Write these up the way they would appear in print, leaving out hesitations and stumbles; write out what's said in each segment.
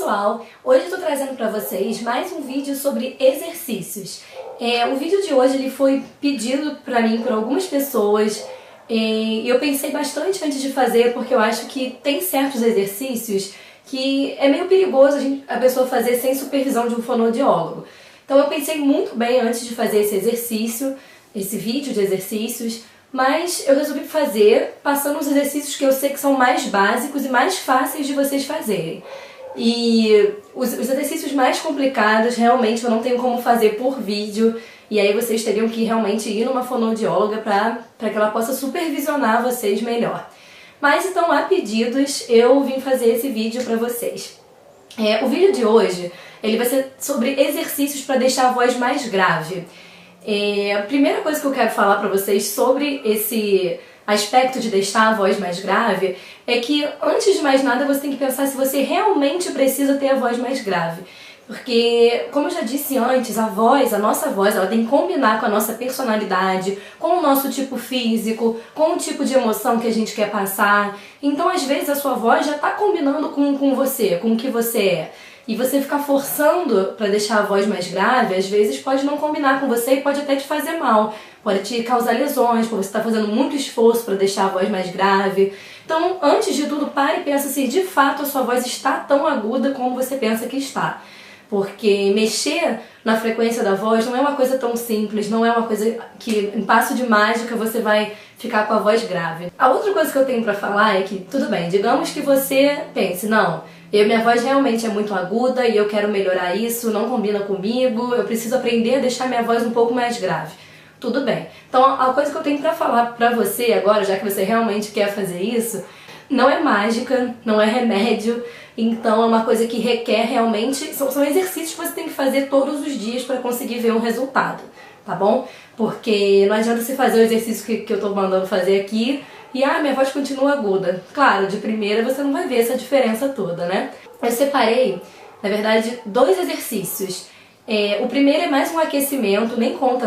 pessoal, hoje eu tô trazendo para vocês mais um vídeo sobre exercícios. O vídeo de hoje ele foi pedido para mim por algumas pessoas e eu pensei bastante antes de fazer porque eu acho que tem certos exercícios que é meio perigoso a pessoa fazer sem supervisão de um fonoaudiólogo. Então eu pensei muito bem antes de fazer esse exercício, esse vídeo de exercícios, mas eu resolvi fazer passando os exercícios que eu sei que são mais básicos e mais fáceis de vocês fazerem. E os exercícios mais complicados realmente eu não tenho como fazer por vídeo, e aí vocês teriam que realmente ir numa fonoaudióloga para que ela possa supervisionar vocês melhor. Mas então, a pedidos, eu vim fazer esse vídeo para vocês. O vídeo de hoje ele vai ser sobre exercícios para deixar a voz mais grave. A primeira coisa que eu quero falar para vocês sobre esse aspecto de deixar a voz mais grave é que, antes de mais nada, você tem que pensar se você realmente precisa ter a voz mais grave. Porque, como eu já disse antes, a nossa voz, ela tem que combinar com a nossa personalidade, com o nosso tipo físico, com o tipo de emoção que a gente quer passar. Então, às vezes, a sua voz já está combinando com você, com o que você é. E você ficar forçando para deixar a voz mais grave, às vezes pode não combinar com você e pode até te fazer mal. Pode te causar lesões, porque você está fazendo muito esforço para deixar a voz mais grave. Então, antes de tudo, pare e pense se de fato a sua voz está tão aguda como você pensa que está. Porque mexer na frequência da voz não é uma coisa tão simples, não é uma coisa que, em passo de mágica, você vai ficar com a voz grave. A outra coisa que eu tenho pra falar é que, tudo bem, digamos que você pense, não, minha voz realmente é muito aguda e eu quero melhorar isso, não combina comigo, eu preciso aprender a deixar minha voz um pouco mais grave. Tudo bem. Então, a coisa que eu tenho pra falar pra você agora, já que você realmente quer fazer isso, não é mágica, não é remédio, então é uma coisa que requer realmente, são exercícios que você tem que fazer todos os dias para conseguir ver um resultado, tá bom? Porque não adianta você fazer o exercício que eu tô mandando fazer aqui e minha voz continua aguda. Claro, de primeira você não vai ver essa diferença toda, né? Eu separei, na verdade, 2 exercícios. O primeiro é mais um aquecimento,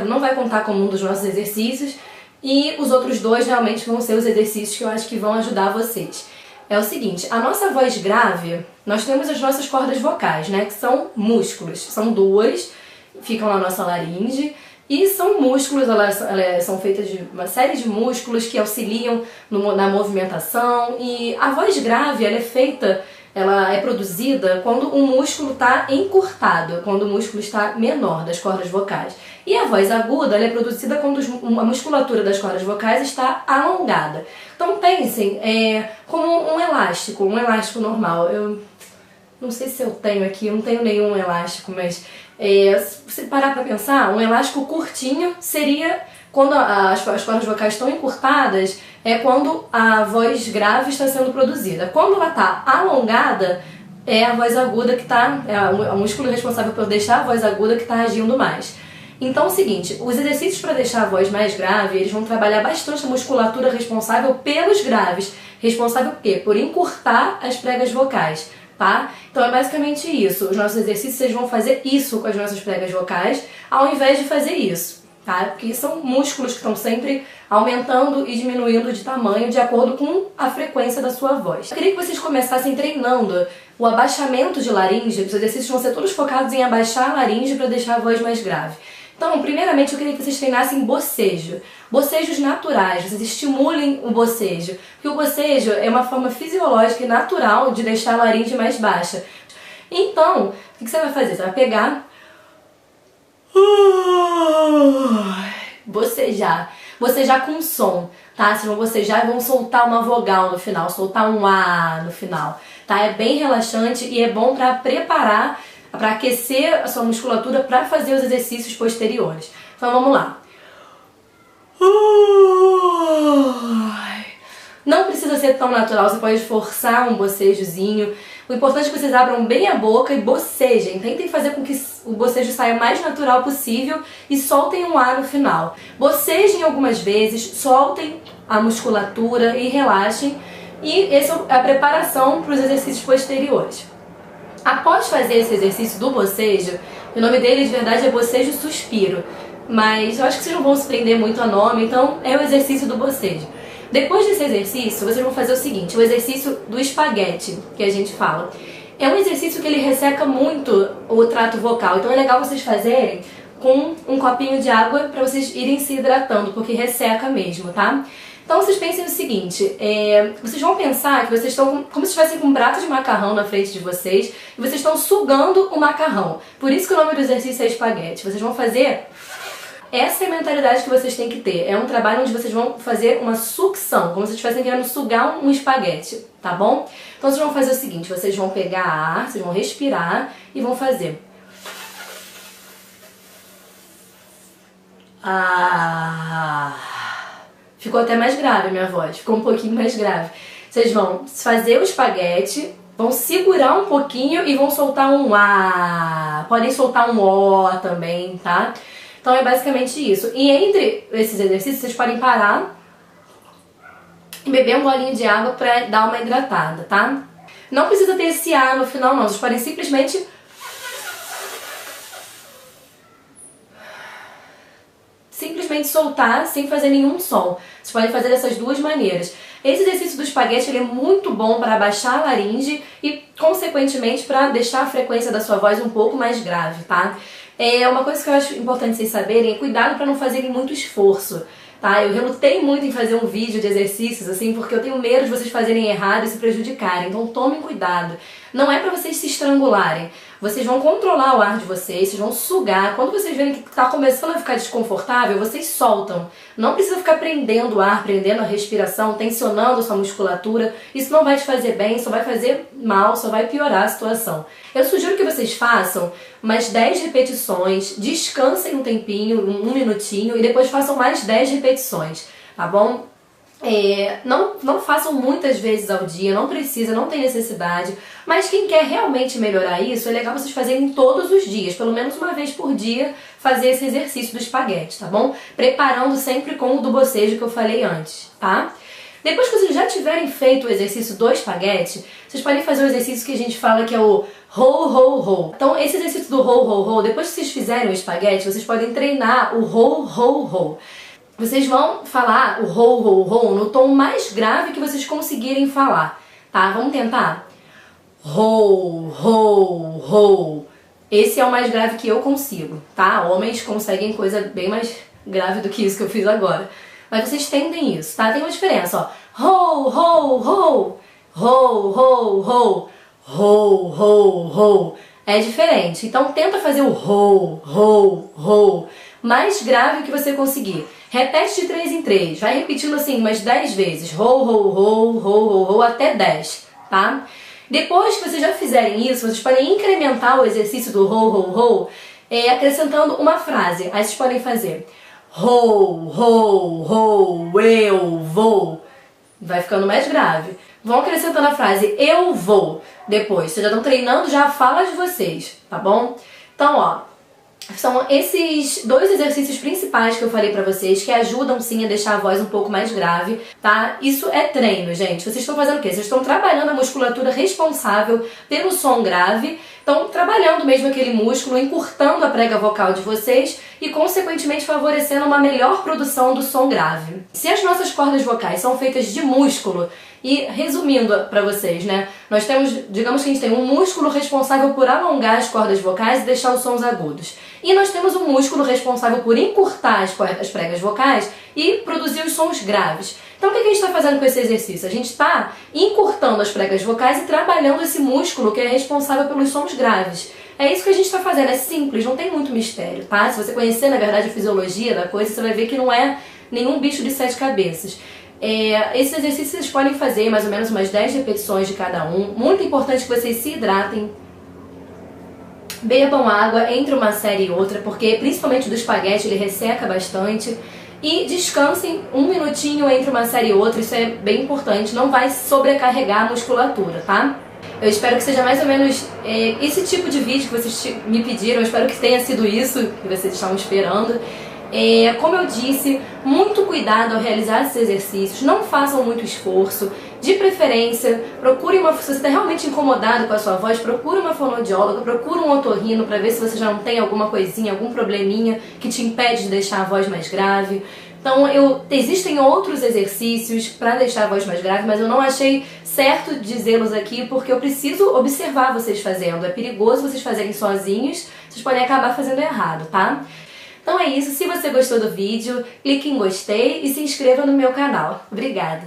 não vai contar como um dos nossos exercícios, e os outros 2 realmente vão ser os exercícios que eu acho que vão ajudar vocês. É o seguinte, a nossa voz grave, nós temos as nossas cordas vocais, né, que são músculos. São 2, ficam na nossa laringe, e são músculos, elas são feitas de uma série de músculos que auxiliam na movimentação, e a voz grave, ela é produzida quando um músculo está encurtado, quando o músculo está menor das cordas vocais. E a voz aguda ela é produzida quando a musculatura das cordas vocais está alongada. Então pensem como um elástico normal. Eu não sei se eu tenho aqui, eu não tenho nenhum elástico, mas se parar para pensar, um elástico curtinho seria quando as cordas vocais estão encurtadas, é quando a voz grave está sendo produzida. Quando ela está alongada, é a voz aguda que está, o músculo responsável por deixar a voz aguda que está agindo mais. Então é o seguinte, os exercícios para deixar a voz mais grave, eles vão trabalhar bastante a musculatura responsável pelos graves. Responsável por quê? Por encurtar as pregas vocais, tá? Então é basicamente isso. Os nossos exercícios, vocês vão fazer isso com as nossas pregas vocais, ao invés de fazer isso, tá? Porque são músculos que estão sempre aumentando e diminuindo de tamanho de acordo com a frequência da sua voz. Eu queria que vocês começassem treinando o abaixamento de laringe. Os exercícios vão ser todos focados em abaixar a laringe para deixar a voz mais grave. Então, primeiramente, eu queria que vocês treinassem bocejo. Bocejos naturais, vocês estimulem o bocejo. Porque o bocejo é uma forma fisiológica e natural de deixar a laringe mais baixa. Então, o que você vai fazer? Você vai pegar... Bocejar com som, tá? Vocês vão bocejar e vão soltar uma vogal no final, soltar um A no final, tá? É bem relaxante e é bom para preparar, para aquecer a sua musculatura para fazer os exercícios posteriores. Então vamos lá. Não precisa ser tão natural, você pode forçar um bocejozinho. O importante é que vocês abram bem a boca e bocejem. Tentem fazer com que o bocejo saia mais natural possível e soltem um ar no final. Bocejem algumas vezes, soltem a musculatura e relaxem. E essa é a preparação para os exercícios posteriores. Após fazer esse exercício do bocejo, o nome dele de verdade é bocejo suspiro, mas eu acho que vocês não vão se prender muito a nome, então é o exercício do bocejo. Depois desse exercício, vocês vão fazer o seguinte, o exercício do espaguete, que a gente fala. é um exercício que ele resseca muito o trato vocal, então é legal vocês fazerem com um copinho de água para vocês irem se hidratando, porque resseca mesmo, tá? Então vocês pensem no seguinte, vocês vão pensar que vocês estão como se estivessem com um prato de macarrão na frente de vocês e vocês estão sugando o macarrão. Por isso que o nome do exercício é espaguete. Vocês vão fazer... Essa é a mentalidade que vocês têm que ter. É um trabalho onde vocês vão fazer uma sucção, como se estivessem querendo sugar um espaguete, tá bom? Então vocês vão fazer o seguinte, vocês vão pegar ar, vocês vão respirar e vão fazer... Ficou até mais grave a minha voz, ficou um pouquinho mais grave. Vocês vão fazer o espaguete, vão segurar um pouquinho e vão soltar um A. Podem soltar um O também, tá? Então é basicamente isso. E entre esses exercícios, vocês podem parar e beber um golinho de água pra dar uma hidratada, tá? Não precisa ter esse A no final, não. Vocês podem simplesmente... soltar sem fazer nenhum som. Vocês podem fazer dessas duas maneiras. Esse exercício do espaguete ele é muito bom para abaixar a laringe e, consequentemente, para deixar a frequência da sua voz um pouco mais grave, tá? Uma coisa que eu acho importante vocês saberem é cuidado para não fazerem muito esforço, tá? Eu relutei muito em fazer um vídeo de exercícios, assim, porque eu tenho medo de vocês fazerem errado e se prejudicarem. Então tomem cuidado. Não é para vocês se estrangularem. Vocês vão controlar o ar de vocês vão sugar. Quando vocês verem que está começando a ficar desconfortável, vocês soltam. Não precisa ficar prendendo o ar, prendendo a respiração, tensionando a sua musculatura. Isso não vai te fazer bem, só vai fazer mal, só vai piorar a situação. Eu sugiro que vocês façam umas 10 repetições, descansem um tempinho, um minutinho, e depois façam mais 10 repetições, tá bom? Não façam muitas vezes ao dia, não precisa, não tem necessidade, mas quem quer realmente melhorar isso, é legal vocês fazerem todos os dias, pelo menos uma vez por dia, fazer esse exercício do espaguete, tá bom? Preparando sempre com o do bocejo que eu falei antes, tá? Depois que vocês já tiverem feito o exercício do espaguete, vocês podem fazer o exercício que a gente fala que é o roll, roll, roll. Então esse exercício do roll, roll, roll, depois que vocês fizerem o espaguete, vocês podem treinar o roll, roll, roll. Vocês vão falar o roll, roll, roll no tom mais grave que vocês conseguirem falar, tá? Vamos tentar? Roll, roll, roll. Esse é o mais grave que eu consigo, tá? Homens conseguem coisa bem mais grave do que isso que eu fiz agora. Mas vocês tendem isso, tá? Tem uma diferença, ó. Roll, roll, roll. Roll, roll, roll. Roll, roll, roll. É diferente. Então tenta fazer o roll, roll, roll. Mais grave que você conseguir. Repete de 3 em 3, vai repetindo assim umas 10 vezes, roll, roll, roll, roll, roll, roll, até 10, tá? Depois que vocês já fizerem isso, vocês podem incrementar o exercício do roll, roll, roll, acrescentando uma frase. Aí vocês podem fazer roll, roll, roll, eu vou. Vai ficando mais grave. Vão acrescentando a frase eu vou depois. Vocês já estão treinando já a fala de vocês, tá bom? Então, ó. São esses 2 exercícios principais que eu falei pra vocês que ajudam sim a deixar a voz um pouco mais grave, tá? Isso é treino, gente. Vocês estão fazendo o quê? Vocês estão trabalhando a musculatura responsável pelo som grave, estão trabalhando mesmo aquele músculo, encurtando a prega vocal de vocês e, consequentemente, favorecendo uma melhor produção do som grave. Se as nossas cordas vocais são feitas de músculo, e resumindo pra vocês, né, nós temos, digamos que a gente tem um músculo responsável por alongar as cordas vocais e deixar os sons agudos. E nós temos um músculo responsável por encurtar as pregas vocais e produzir os sons graves. Então o que a gente está fazendo com esse exercício? A gente está encurtando as pregas vocais e trabalhando esse músculo que é responsável pelos sons graves. É isso que a gente está fazendo, é simples, não tem muito mistério, tá? Se você conhecer, na verdade, a fisiologia da coisa, você vai ver que não é nenhum bicho de 7 cabeças. Esses exercícios vocês podem fazer mais ou menos umas 10 repetições de cada um. Muito importante que vocês se hidratem. Bebam água entre uma série e outra, porque principalmente do espaguete ele resseca bastante. E descansem um minutinho entre uma série e outra, isso é bem importante. Não vai sobrecarregar a musculatura, tá? Eu espero que seja mais ou menos esse tipo de vídeo que vocês me pediram. Eu espero que tenha sido isso que vocês estavam esperando. Como eu disse, muito cuidado ao realizar esses exercícios, não façam muito esforço, de preferência, procure se você está realmente incomodado com a sua voz, procure uma fonoaudióloga, procure um otorrino para ver se você já não tem alguma coisinha, algum probleminha que te impede de deixar a voz mais grave. Então existem outros exercícios para deixar a voz mais grave, mas eu não achei certo dizê-los aqui porque eu preciso observar vocês fazendo. É perigoso vocês fazerem sozinhos, vocês podem acabar fazendo errado, tá? Então é isso, se você gostou do vídeo, clique em gostei e se inscreva no meu canal. Obrigada!